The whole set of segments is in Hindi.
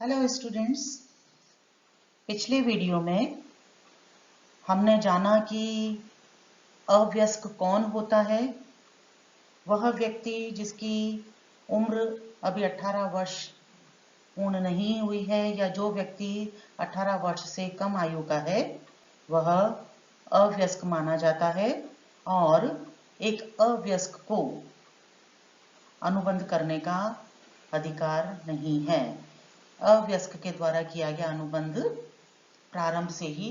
हेलो स्टूडेंट्स, पिछले वीडियो में हमने जाना कि अवयस्क कौन होता है। वह व्यक्ति जिसकी उम्र अभी 18 वर्ष पूर्ण नहीं हुई है या जो व्यक्ति 18 वर्ष से कम आयु का है वह अवयस्क माना जाता है और एक अवयस्क को अनुबंध करने का अधिकार नहीं है। अवयस्क के द्वारा किया गया अनुबंध प्रारंभ से ही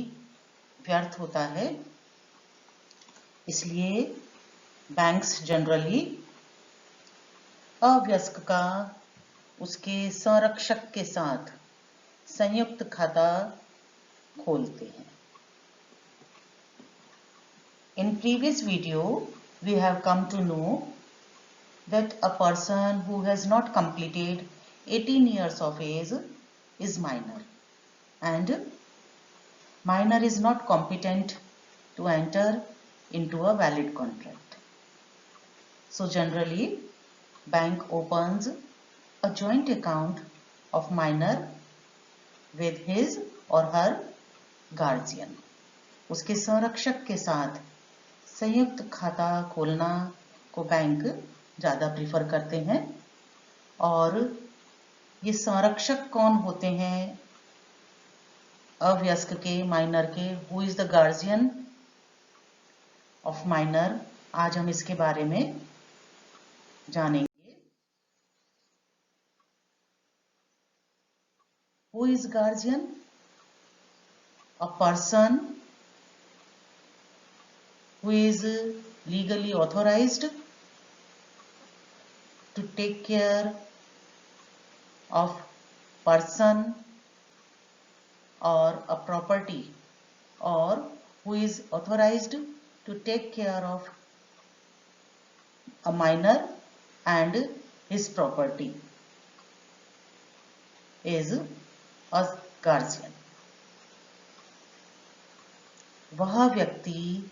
व्यर्थ होता है। इसलिए बैंक्स जनरली अवयस्क का उसके संरक्षक के साथ संयुक्त खाता खोलते हैं। In previous video, we have come to know that a person who has not completed 18 years of age is minor, and minor is not competent to enter into a valid contract. So generally, bank opens a joint account of minor with his or her guardian. उसके संरक्षक के साथ संयुक्त खाता खोलना को बैंक ज़्यादा प्रीफर करते हैं। और ये संरक्षक कौन होते हैं अवयस्क के, माइनर के? Who is the guardian of minor? आज हम इसके बारे में जानेंगे। Who is guardian? A person who is legally authorized to take care of person or a property, or who is authorized to take care of a minor and his property is a guardian. वह व्यक्ति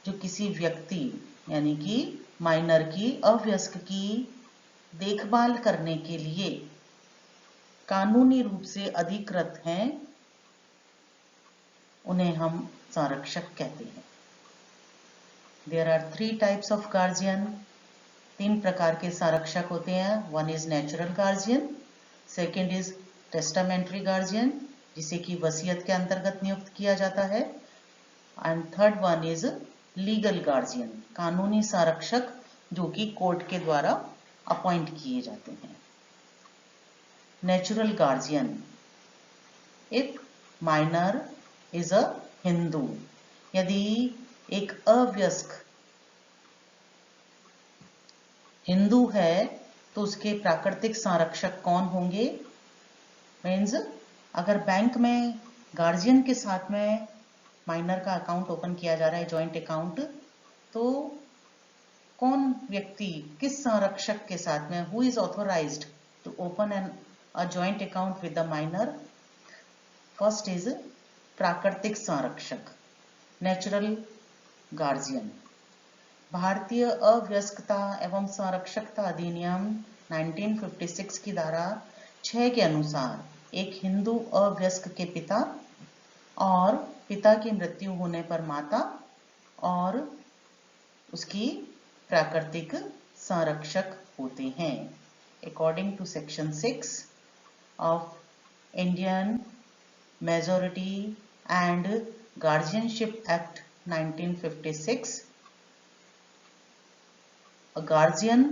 जो किसी व्यक्ति यानी कि माइनर की, अवयस्क की देखभाल करने के लिए कानूनी रूप से अधिकृत हैं, उन्हें हम संरक्षक कहते हैं। There are 3 types of guardian. 3 प्रकार के संरक्षक होते हैं। One is natural guardian, second is testamentary guardian जिसे कि वसीयत के अंतर्गत नियुक्त किया जाता है, and third one is legal guardian, कानूनी संरक्षक जो कि कोर्ट के द्वारा अपॉइंट किए जाते हैं। Natural guardian, if minor is a Hindu, यदि एक अवयस्क हिंदू है तो उसके प्राकृतिक संरक्षक कौन होंगे? मीन्स अगर बैंक में गार्जियन के साथ में माइनर का अकाउंट ओपन किया जा रहा है, जॉइंट अकाउंट, तो कौन व्यक्ति किस संरक्षक के साथ में, who is authorised to open an a joint account with the minor? First is प्राकृतिक संरक्षक, नेचुरल गार्जियन। भारतीय अवयस्कता एवं संरक्षकता अधिनियम 1956 की धारा 6 के अनुसार एक हिंदू अवयस्क के पिता और पिता की मृत्यु होने पर माता और उसकी प्राकृतिक संरक्षक होते हैं। According to section 6 of Indian majority and guardianship act 1956, a guardian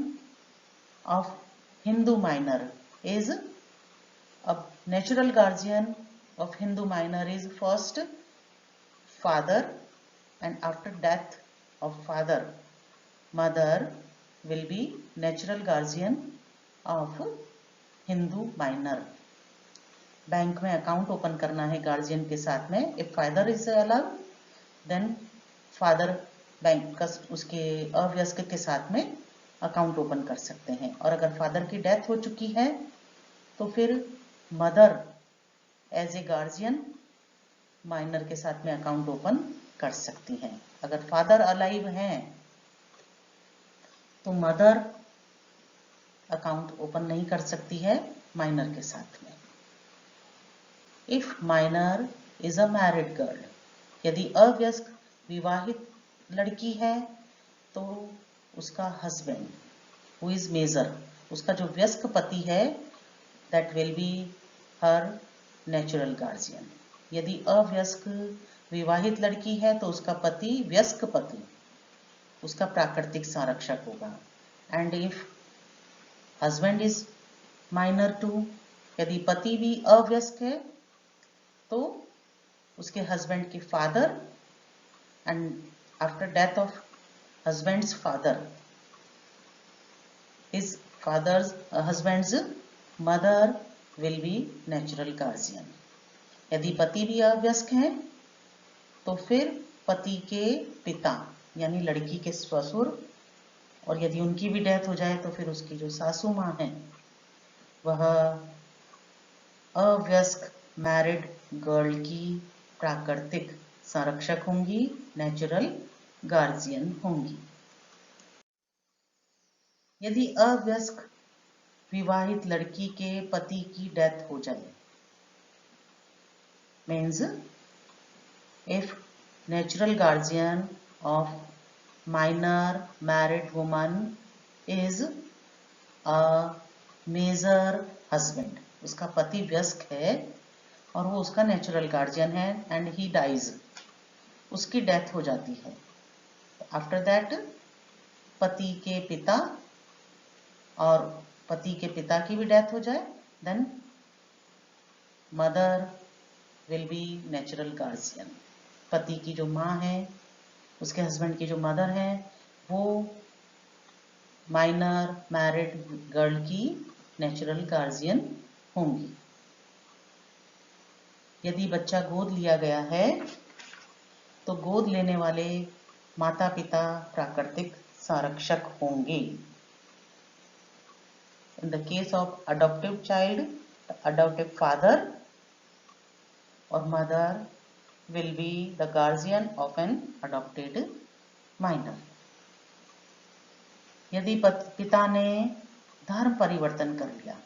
of Hindu minor is a natural guardian of Hindu minor is first father, and after death of father, mother will be natural guardian of Hindu minor. Bank में अकाउंट ओपन करना है गार्जियन के साथ में। If father is allowed then father bank का उसके अवयस्क के साथ में अकाउंट ओपन कर सकते हैं, और अगर फादर की डेथ हो चुकी है तो फिर mother as a guardian minor के साथ में अकाउंट ओपन कर सकती हैं। अगर फादर अलाइव हैं तो मदर अकाउंट ओपन नहीं कर सकती है माइनर के साथ में। If minor is a married girl, यदि अव्यस्क विवाहित लड़की है तो उसका हस्बैंड हु इज मेजर, उसका जो व्यस्क पति है, that will be her natural guardian. यदि अव्यस्क विवाहित लड़की है तो उसका पति, व्यस्क पति, उसका प्राकृतिक संरक्षक होगा। And if husband is minor too, यदि पति भी अव्यस्क है तो उसके हस्बैंड के father, and after death of husband's father, his father's husband's mother will be natural guardian. यदि पति भी अव्यस्क हैं तो फिर पति के पिता यानी लड़की के ससुर, और यदि उनकी भी डेथ हो जाए तो फिर उसकी जो सासू माँ है वह अव्यस्क मैरिड गर्ल की प्राकृतिक संरक्षक होंगी, नेचुरल गार्जियन होंगी। यदि अव्यस्क विवाहित लड़की के पति की डेथ हो जाए, means if natural guardian of minor married woman is a major husband, उसका पति व्यस्क है और वो उसका नेचुरल गार्जियन है, एंड ही डाइज, उसकी डेथ हो जाती है। आफ्टर दैट पति के पिता, और पति के पिता की भी डेथ हो जाए, then mother will be natural guardian. पति की जो माँ है, उसके हस्बैंड की जो मदर है, वो माइनर मैरिड गर्ल की नेचुरल गार्जियन होंगी। यदि बच्चा गोद लिया गया है तो गोद लेने वाले माता पिता प्राकृतिक संरक्षक होंगे। In the case of adoptive child, adoptive father और mother will be the guardian of an adopted minor. यदि पिता ने धर्म परिवर्तन कर लिया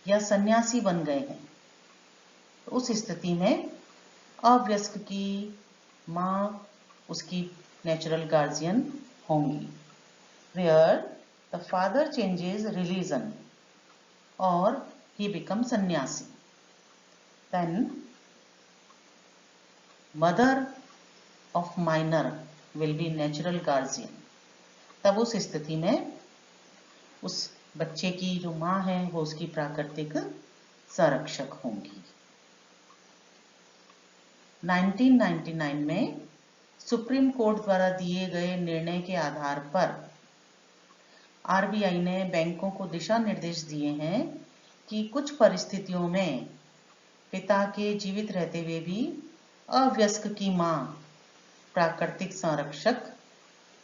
या सन्यासी बन गए हैं तो उस स्थिति में अव्यस्क की माँ उसकी नेचुरल गार्जियन होंगी। Where the father changes religion or he becomes सन्यासी, then mother of minor will be natural guardian. तब उस स्थिति में उस बच्चे की जो माँ है वो उसकी प्राकृतिक संरक्षक होंगी। 1999 में सुप्रीम कोर्ट द्वारा दिए गए निर्णय के आधार पर आरबीआई ने बैंकों को दिशा निर्देश दिए हैं कि कुछ परिस्थितियों में पिता के जीवित रहते हुए भी अव्यस्क की मां प्राकृतिक संरक्षक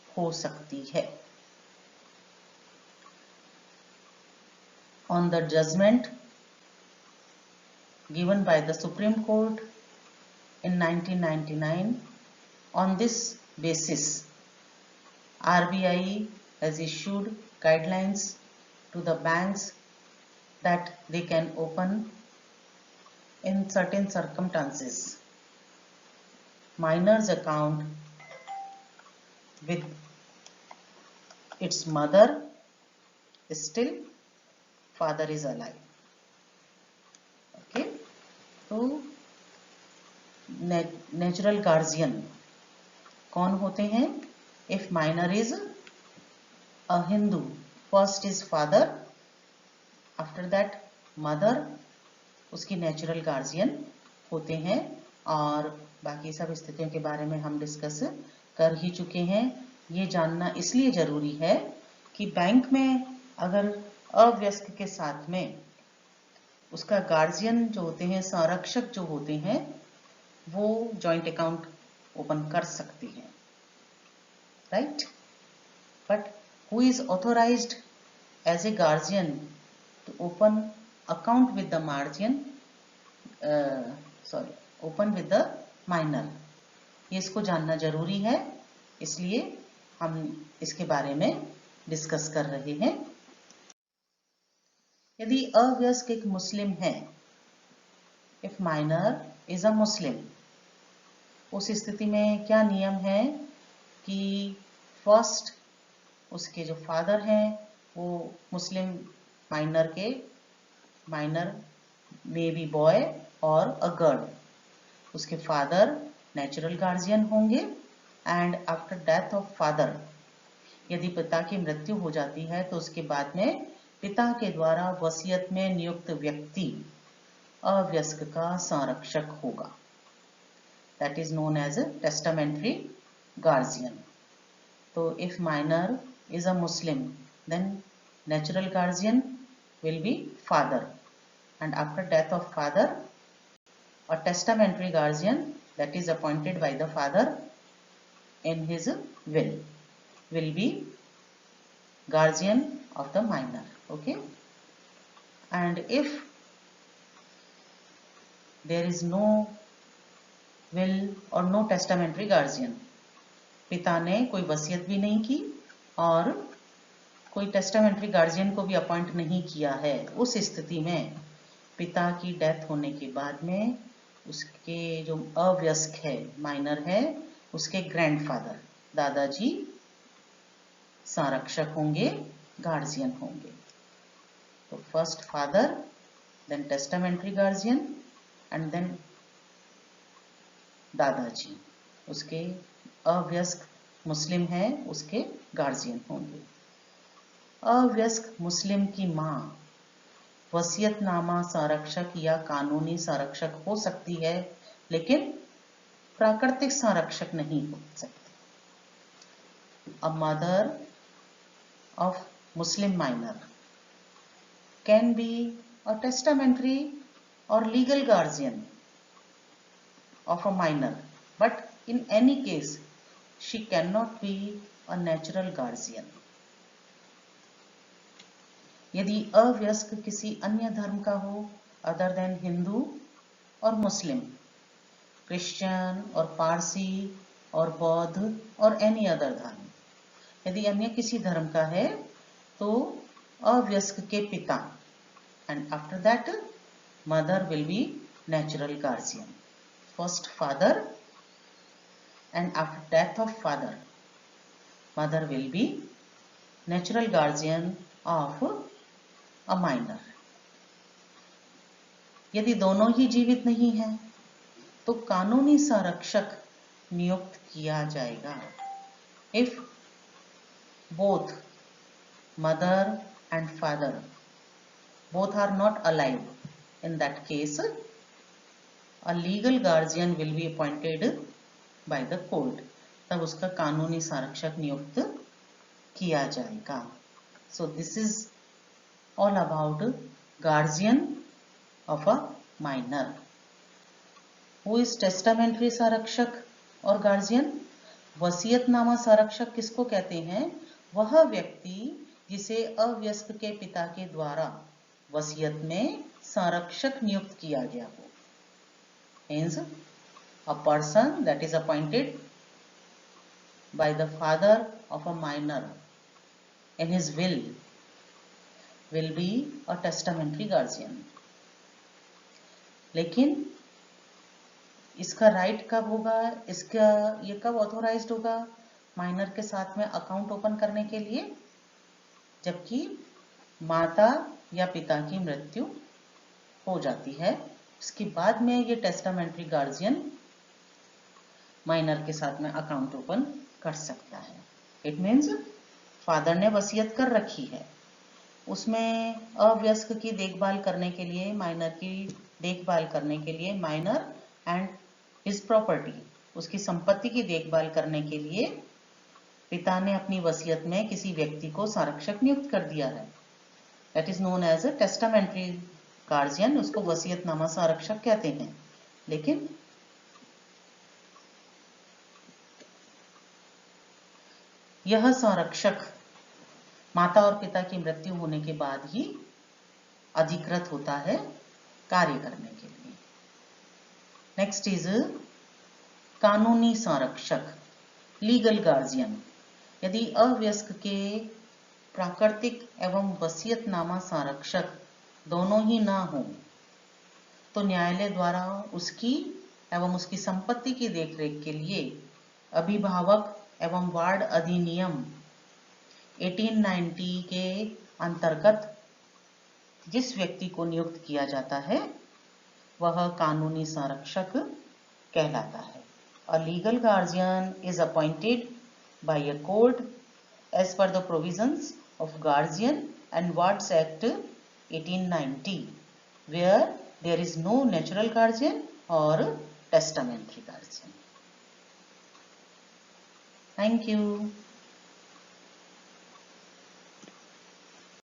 हो सकती है। On the judgment given by the Supreme Court in 1999, on this basis, RBI has issued guidelines to the banks that they can open in certain circumstances minor's account with its mother, still father is alive. Okay, तो नेचुरल गार्जियन कौन होते हैं? If minor is a Hindu, first is father, after that mother उसकी नेचुरल गार्जियन होते हैं। और बाकी सब स्थितियों के बारे में हम डिस्कस कर ही चुके हैं। ये जानना इसलिए जरूरी है कि बैंक में अगर अव्यस्क के साथ में उसका गार्जियन जो होते हैं, संरक्षक जो होते हैं, वो जॉइंट अकाउंट ओपन कर सकती हैं, right? But who is authorised as a guardian to open account with the guardian, open with the minor, ये इसको जानना जरूरी है, इसलिए हम इसके बारे में डिस्कस कर रहे हैं। यदि अव्यस्क एक मुस्लिम है, इफ माइनर इज अ मुस्लिम, उस स्थिति में क्या नियम है कि फर्स्ट उसके जो फादर हैं वो मुस्लिम माइनर मे बी बॉय और अ गर्ल, उसके फादर नेचुरल गार्जियन होंगे। And after death of father, यदि पिता की मृत्यु हो जाती है तो उसके बाद में पिता के द्वारा वसीयत में नियुक्त व्यक्ति अवयस्क का संरक्षक होगा। That is known as testamentary guardian. तो if minor is a Muslim, then natural guardian will be father, and after death of father, a testamentary guardian that is appointed by the father in his will be guardian of the minor. Okay, and if there is no will or no testamentary guardian, पिता ने कोई वसीयत भी नहीं की और कोई टेस्टामेंट्री गार्जियन को भी अपॉइंट नहीं किया है, उस स्थिति में पिता की डेथ होने के बाद में उसके जो अवयस्क है माइनर है उसके ग्रैंडफादर दादाजी संरक्षक होंगे, गार्जियन होंगे। तो first father, then testamentary guardian and then दादाजी उसके अवयस्क मुस्लिम है उसके गार्जियन होंगे। अवयस्क मुस्लिम की मां वसीयतनामा संरक्षक या कानूनी संरक्षक हो सकती है, लेकिन प्राकृतिक संरक्षक नहीं हो सकती। A mother of Muslim minor can be a testamentary और legal guardian of a minor, but in any case she can not be a natural guardian. यदि अवयस्क किसी अन्य धर्म का हो अदर देन हिंदू और मुस्लिम, क्रिश्चियन और पारसी और बौद्ध और एनी अदर धर्म, यदि अन्य किसी धर्म का है तो अवयस्क के पिता and after that mother will be natural guardian, first father and after death of father mother will be natural guardian of a minor. यदि दोनों ही जीवित नहीं हैं तो कानूनी संरक्षक नियुक्त किया जाएगा। If both mother and father both are not alive, in that case a legal guardian will be appointed by the court, तब उसका कानूनी संरक्षक नियुक्त किया जाएगा। So this is all about guardian of a minor. Who is testamentary संरक्षक और गार्जियन? वसीयतनामा संरक्षक किसको कहते हैं? वह व्यक्ति जिसे अवयस्क के पिता के द्वारा वसीयत में संरक्षक नियुक्त किया गया हो। Means a person that is appointed by the father of a minor in his will be a testamentary guardian. लेकिन इसका राइट कब होगा, इसका ये कब ऑथोराइज्ड होगा? माइनर के साथ में अकाउंट ओपन करने के लिए, जबकि माता या पिता की मृत्यु हो जाती है, उसके बाद में ये टेस्टामेंट्री गार्जियन माइनर के साथ में अकाउंट ओपन कर सकता है। इट मीन्स फादर ने वसीयत कर रखी है, उसमें अवयस्क की देखभाल करने के लिए, माइनर की देखभाल करने के लिए, माइनर एंड हिज प्रॉपर्टी, उसकी संपत्ति की देखभाल करने के लिए पिता ने अपनी वसीयत में किसी व्यक्ति को संरक्षक नियुक्त कर दिया है। That is known as a testamentary guardian, उसको वसीयतनामा संरक्षक कहते हैं। लेकिन यह संरक्षक माता और पिता की मृत्यु होने के बाद ही अधिकृत होता है कार्य करने के लिए। नेक्स्ट इज कानूनी संरक्षक, लीगल गार्जियन। यदि अवयस्क के प्राकृतिक एवं वसीयतनामा संरक्षक दोनों ही ना हो तो न्यायालय द्वारा उसकी एवं उसकी संपत्ति की देखरेख के लिए अभिभावक एवं वार्ड अधिनियम 1890 के अंतर्गत जिस व्यक्ति को नियुक्त किया जाता है वह कानूनी संरक्षक कहलाता है। A legal guardian is appointed by a court as per the provisions of Guardian and Wards Act 1890, where there is no natural guardian or testamentary guardian. Thank you.